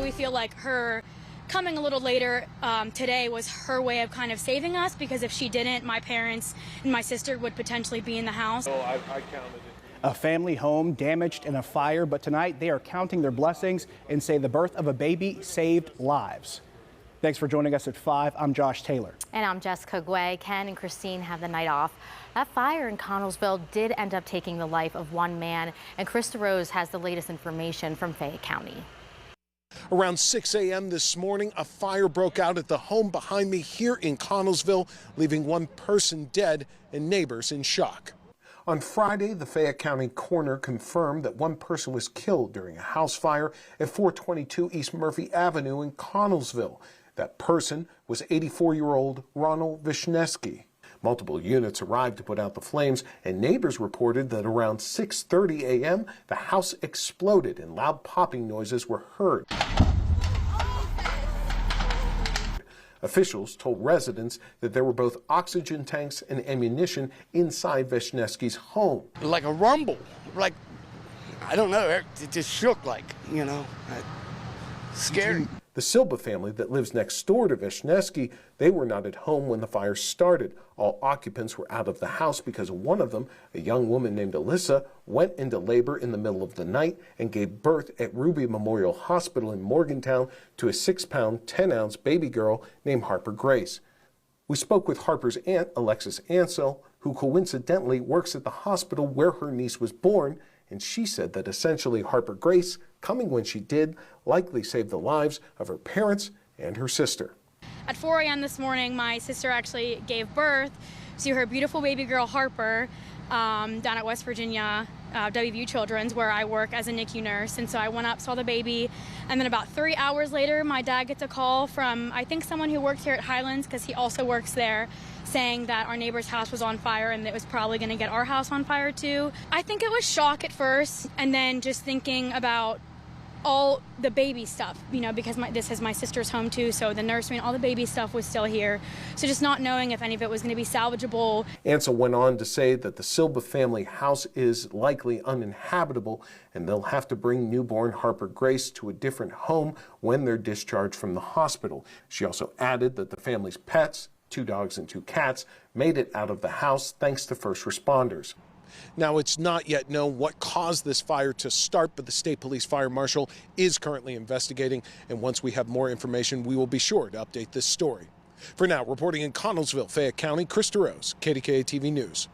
we feel like her coming a little later today was her way of kind of saving us, because if she didn't, my parents and my sister would potentially be in the house. Oh, I counted it. A family home damaged in a fire, but tonight they are counting their blessings and say the birth of a baby saved lives. Thanks for joining us at 5. I'm Josh Taylor. And I'm Jessica Guay. Ken and Christine have the night off. That fire in Connellsville did end up taking the life of one man, and Krista Rose has the latest information from Fayette County. Around 6 a.m. this morning, a fire broke out at the home behind me here in Connellsville, leaving one person dead and neighbors in shock. On Friday, the Fayette County coroner confirmed that one person was killed during a house fire at 422 East Murphy Avenue in Connellsville. That person was 84-year-old Ronald Vishneski. Multiple units arrived to put out the flames, and neighbors reported that around 6:30 a.m., the house exploded and loud popping noises were heard. Officials told residents that there were both oxygen tanks and ammunition inside Vishneski's home. Like a rumble, like, I don't know, it just shook like, scary. The Silva family that lives next door to Vishneski, they were not at home when the fire started. All occupants were out of the house because one of them, a young woman named Alyssa, went into labor in the middle of the night and gave birth at Ruby Memorial Hospital in Morgantown to a 6-pound, 10-ounce baby girl named Harper Grace. We spoke with Harper's aunt, Alexis Ansell, who coincidentally works at the hospital where her niece was born, and she said that essentially Harper Grace, coming when she did, likely saved the lives of her parents and her sister. At 4 a.m. this morning, my sister actually gave birth to her beautiful baby girl Harper down at West Virginia, WVU Children's, where I work as a NICU nurse. And so I went up, saw the baby, and then about 3 hours later, my dad gets a call from, I think, someone who works here at Highlands, because he also works there, saying that our neighbor's house was on fire and it was probably going to get our house on fire too. I think it was shock at first, and then just thinking about all the baby stuff, because this is my sister's home too, so the nursery and all the baby stuff was still here. So just not knowing if any of it was going to be salvageable. Ansel went on to say that the Silva family house is likely uninhabitable, and they'll have to bring newborn Harper Grace to a different home when they're discharged from the hospital. She also added that the family's pets, 2 dogs and 2 cats, made it out of the house thanks to first responders. Now, it's not yet known what caused this fire to start, but the State Police Fire Marshal is currently investigating, and once we have more information, we will be sure to update this story. For now, reporting in Connellsville, Fayette County, Krista Rose, KDKA-TV News.